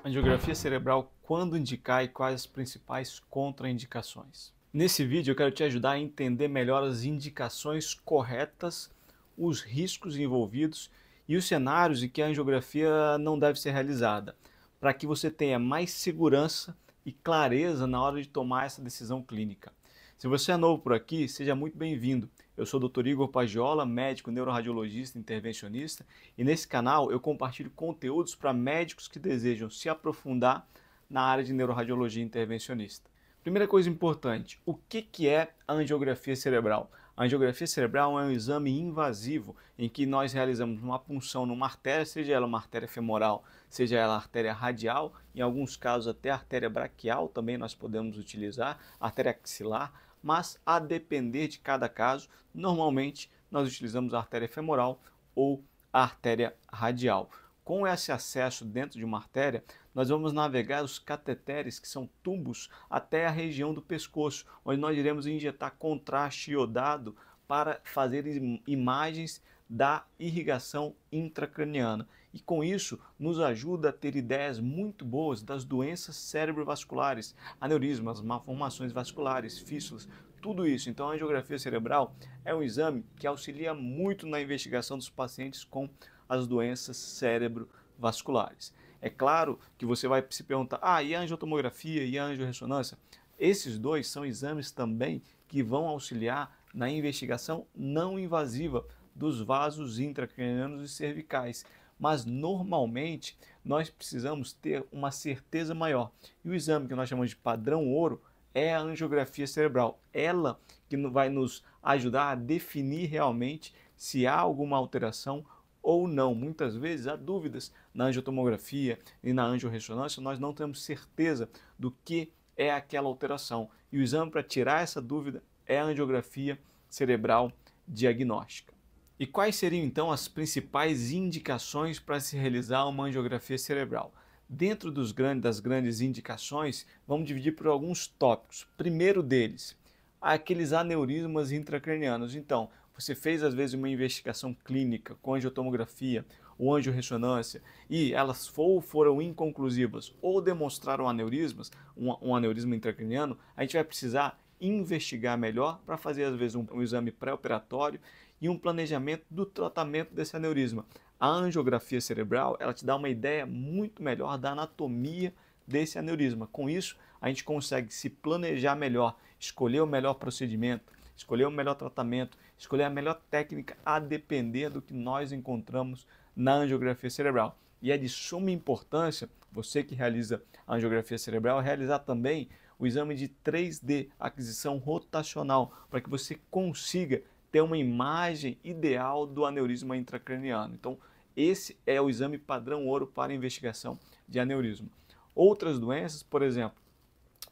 Angiografia cerebral, quando indicar e quais as principais contraindicações. Nesse vídeo eu quero te ajudar a entender melhor as indicações corretas, os riscos envolvidos e os cenários em que a angiografia não deve ser realizada, para que você tenha mais segurança e clareza na hora de tomar essa decisão clínica. Se você é novo por aqui, seja muito bem-vindo. Eu sou o Dr. Igor Pagiola, médico neuroradiologista intervencionista, e nesse canal eu compartilho conteúdos para médicos que desejam se aprofundar na área de neuroradiologia intervencionista. Primeira coisa importante, o que é a angiografia cerebral? A angiografia cerebral é um exame invasivo em que nós realizamos uma punção numa artéria, seja ela uma artéria femoral, seja ela artéria radial, em alguns casos até artéria braquial também nós podemos utilizar, artéria axilar, mas a depender de cada caso, normalmente nós utilizamos a artéria femoral ou a artéria radial. Com esse acesso dentro de uma artéria, nós vamos navegar os cateteres, que são tubos, até a região do pescoço, onde nós iremos injetar contraste iodado para fazer imagens da irrigação intracraniana. E com isso, nos ajuda a ter ideias muito boas das doenças cerebrovasculares, aneurismas, malformações vasculares, fístulas, tudo isso. Então a angiografia cerebral é um exame que auxilia muito na investigação dos pacientes com as doenças cerebrovasculares. É claro que você vai se perguntar, e a angiotomografia e a angiorressonância? Esses dois são exames também que vão auxiliar na investigação não invasiva dos vasos intracranianos e cervicais. Mas normalmente nós precisamos ter uma certeza maior. E o exame que nós chamamos de padrão ouro é a angiografia cerebral. Ela que vai nos ajudar a definir realmente se há alguma alteração ou não. Muitas vezes há dúvidas na angiotomografia e na angiorressonância, nós não temos certeza do que é aquela alteração. E o exame para tirar essa dúvida é a angiografia cerebral diagnóstica. E quais seriam então as principais indicações para se realizar uma angiografia cerebral? Dentro das grandes indicações, vamos dividir por alguns tópicos. Primeiro deles, aqueles aneurismas intracranianos. Então, você fez às vezes uma investigação clínica com angiotomografia ou angiorressonância e elas foram inconclusivas ou demonstraram aneurismas, um aneurisma intracraniano, a gente vai precisar investigar melhor para fazer às vezes um exame pré-operatório e um planejamento do tratamento desse aneurisma. A angiografia cerebral, ela te dá uma ideia muito melhor da anatomia desse aneurisma. Com isso, a gente consegue se planejar melhor, escolher o melhor procedimento, escolher o melhor tratamento, escolher a melhor técnica a depender do que nós encontramos na angiografia cerebral. E é de suma importância, você que realiza a angiografia cerebral, realizar também o exame de 3D, aquisição rotacional, para que você consiga ter uma imagem ideal do aneurisma intracraniano. Então, esse é o exame padrão ouro para investigação de aneurisma. Outras doenças, por exemplo,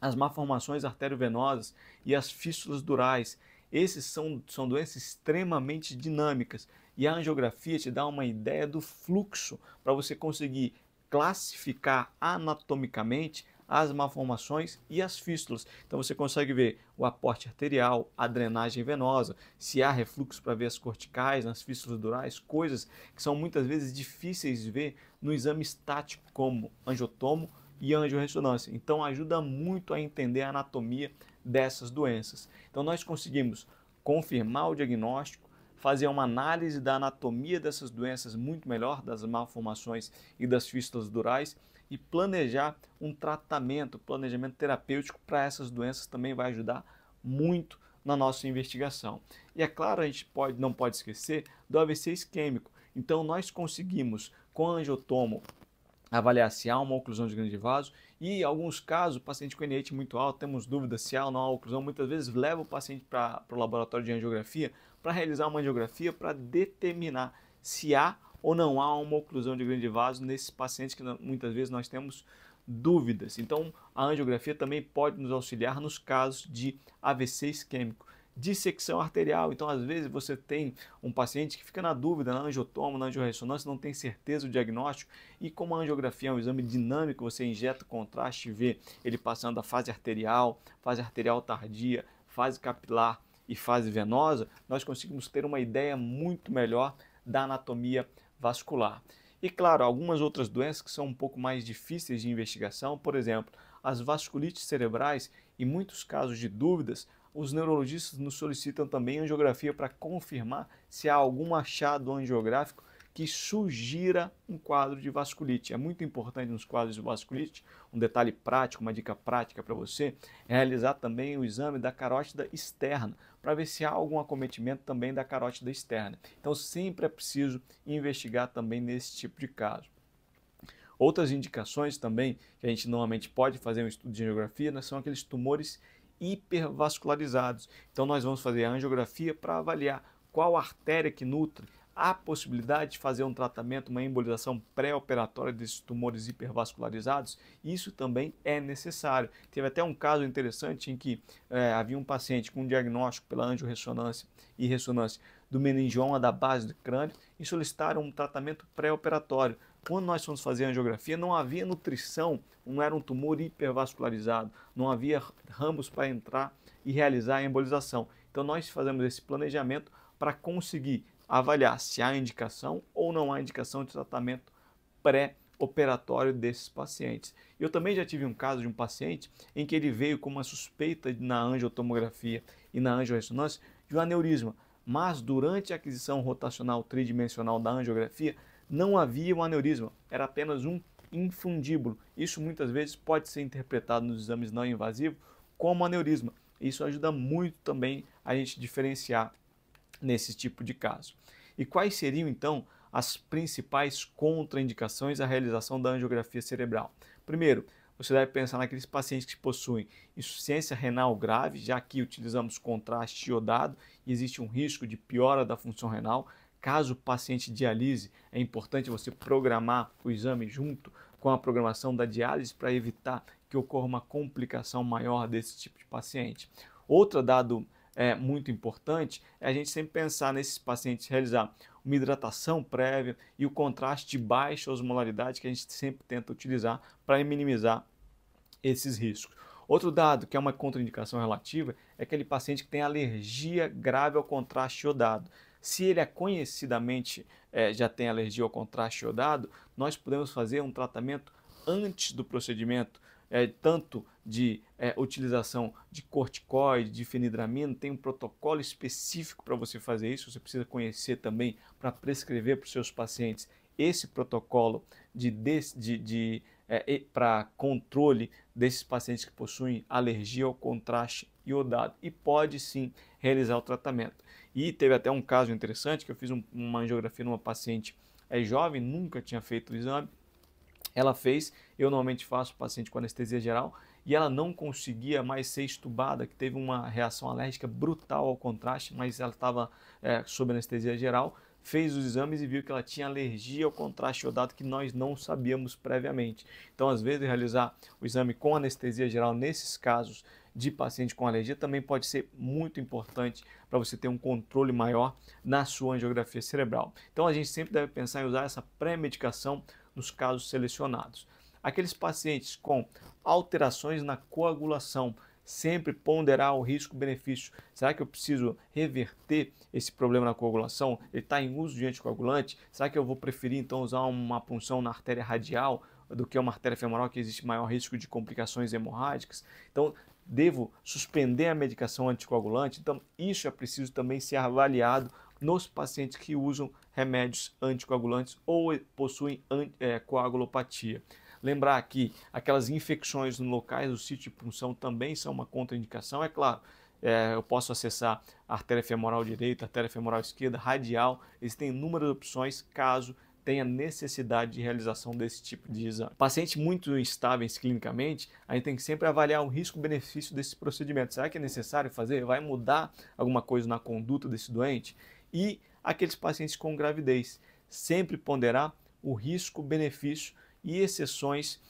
as malformações arteriovenosas e as fístulas durais, esses são doenças extremamente dinâmicas e a angiografia te dá uma ideia do fluxo para você conseguir classificar anatomicamente as malformações e as fístulas. Então você consegue ver o aporte arterial, a drenagem venosa, se há refluxo para ver as corticais, nas fístulas durais, coisas que são muitas vezes difíceis de ver no exame estático como angiotomo e angiorressonância. Então ajuda muito a entender a anatomia dessas doenças. Então nós conseguimos confirmar o diagnóstico, fazer uma análise da anatomia dessas doenças muito melhor, das malformações e das fístulas durais, e planejar um tratamento, planejamento terapêutico para essas doenças também vai ajudar muito na nossa investigação. E é claro, a gente não pode esquecer do AVC isquêmico. Então nós conseguimos, com a angiotomo, avaliar se há uma oclusão de grande vaso e, em alguns casos, o paciente com NH muito alto, temos dúvidas se há ou não há oclusão, muitas vezes leva o paciente para o laboratório de angiografia para realizar uma angiografia para determinar se há ou não há uma oclusão de grande vaso nesses pacientes que muitas vezes nós temos dúvidas. Então, a angiografia também pode nos auxiliar nos casos de AVC isquêmico. Dissecção arterial, então às vezes você tem um paciente que fica na dúvida na angiotomo, na angiorressonância, não tem certeza do diagnóstico e como a angiografia é um exame dinâmico, você injeta contraste e vê ele passando da fase arterial tardia, fase capilar e fase venosa, nós conseguimos ter uma ideia muito melhor da anatomia vascular. E claro, algumas outras doenças que são um pouco mais difíceis de investigação, por exemplo, as vasculites cerebrais, em muitos casos de dúvidas, os neurologistas nos solicitam também angiografia para confirmar se há algum achado angiográfico que sugira um quadro de vasculite. É muito importante nos quadros de vasculite, um detalhe prático, uma dica prática para você, é realizar também o exame da carótida externa, para ver se há algum acometimento também da carótida externa. Então sempre é preciso investigar também nesse tipo de caso. Outras indicações também que a gente normalmente pode fazer um estudo de angiografia, né, são aqueles tumores hipervascularizados. Então nós vamos fazer a angiografia para avaliar qual artéria que nutre. Há possibilidade de fazer um tratamento, uma embolização pré-operatória desses tumores hipervascularizados? Isso também é necessário. Teve até um caso interessante em que havia um paciente com um diagnóstico pela angiorressonância e ressonância do meningioma da base do crânio e solicitaram um tratamento pré-operatório. Quando nós fomos fazer a angiografia, não havia nutrição, não era um tumor hipervascularizado, não havia ramos para entrar e realizar a embolização. Então nós fazemos esse planejamento para conseguir avaliar se há indicação ou não há indicação de tratamento pré-operatório desses pacientes. Eu também já tive um caso de um paciente em que ele veio com uma suspeita na angiotomografia e na angiorressonância de um aneurisma, mas durante a aquisição rotacional tridimensional da angiografia não havia um aneurisma, era apenas um infundíbulo. Isso muitas vezes pode ser interpretado nos exames não invasivos como aneurisma. Isso ajuda muito também a gente diferenciar nesse tipo de caso. E quais seriam então as principais contraindicações à realização da angiografia cerebral? Primeiro, você deve pensar naqueles pacientes que possuem insuficiência renal grave, já que utilizamos contraste iodado e existe um risco de piora da função renal. Caso o paciente dialise, é importante você programar o exame junto com a programação da diálise para evitar que ocorra uma complicação maior desse tipo de paciente. Outro dado muito importante é a gente sempre pensar nesses pacientes realizar uma hidratação prévia e o contraste de baixa osmolaridade que a gente sempre tenta utilizar para minimizar esses riscos. Outro dado que é uma contraindicação relativa é aquele paciente que tem alergia grave ao contraste iodado. Se ele é conhecidamente já tem alergia ao contraste iodado, nós podemos fazer um tratamento antes do procedimento, tanto de utilização de corticoide, de fenidramina, tem um protocolo específico para você fazer isso, você precisa conhecer também para prescrever para os seus pacientes esse protocolo para controle desses pacientes que possuem alergia ao contraste iodado e pode sim realizar o tratamento. E teve até um caso interessante que eu fiz uma angiografia numa paciente jovem, nunca tinha feito o exame. Ela fez, eu normalmente faço paciente com anestesia geral e ela não conseguia mais ser estubada, que teve uma reação alérgica brutal ao contraste, mas ela estava sob anestesia geral, fez os exames e viu que ela tinha alergia ao contraste iodado que nós não sabíamos previamente. Então, às vezes, realizar o exame com anestesia geral nesses casos de paciente com alergia também pode ser muito importante para você ter um controle maior na sua angiografia cerebral. Então, a gente sempre deve pensar em usar essa pré-medicação nos casos selecionados. Aqueles pacientes com alterações na coagulação, sempre ponderar o risco-benefício. Será que eu preciso reverter esse problema na coagulação? Ele está em uso de anticoagulante? Será que eu vou preferir então usar uma punção na artéria radial do que uma artéria femoral que existe maior risco de complicações hemorrágicas? Então, devo suspender a medicação anticoagulante? Então, isso é preciso também ser avaliado nos pacientes que usam remédios anticoagulantes ou possuem coagulopatia. Lembrar que aquelas infecções no locais do sítio de punção também são uma contraindicação, é claro. Eu posso acessar a artéria femoral direita, a artéria femoral esquerda, radial, existem inúmeras opções caso tenha necessidade de realização desse tipo de exame. Pacientes muito instáveis clinicamente, a gente tem que sempre avaliar o risco-benefício desse procedimento. Será que é necessário fazer? Vai mudar alguma coisa na conduta desse doente? E aqueles pacientes com gravidez, sempre ponderar o risco-benefício e exceções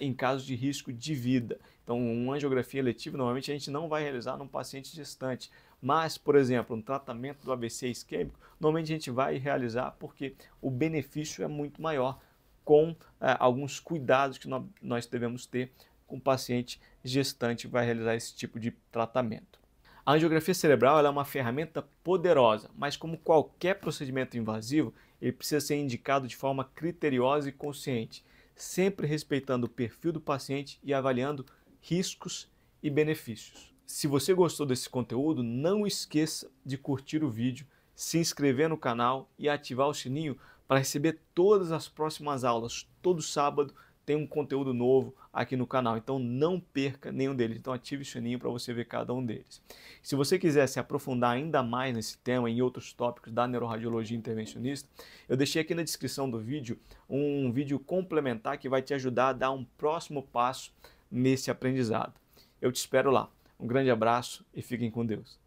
em casos de risco de vida. Então, uma angiografia eletiva, normalmente a gente não vai realizar num paciente gestante, mas, por exemplo, um tratamento do AVC isquêmico, normalmente a gente vai realizar porque o benefício é muito maior com alguns cuidados que nós devemos ter com o paciente gestante que vai realizar esse tipo de tratamento. A angiografia cerebral é uma ferramenta poderosa, mas como qualquer procedimento invasivo, ele precisa ser indicado de forma criteriosa e consciente, sempre respeitando o perfil do paciente e avaliando riscos e benefícios. Se você gostou desse conteúdo, não esqueça de curtir o vídeo, se inscrever no canal e ativar o sininho para receber todas as próximas aulas. Todo sábado tem um conteúdo novo aqui no canal, então não perca nenhum deles. Então ative o sininho para você ver cada um deles. Se você quiser se aprofundar ainda mais nesse tema e em outros tópicos da neuroradiologia intervencionista, eu deixei aqui na descrição do vídeo um vídeo complementar que vai te ajudar a dar um próximo passo nesse aprendizado. Eu te espero lá. Um grande abraço e fiquem com Deus.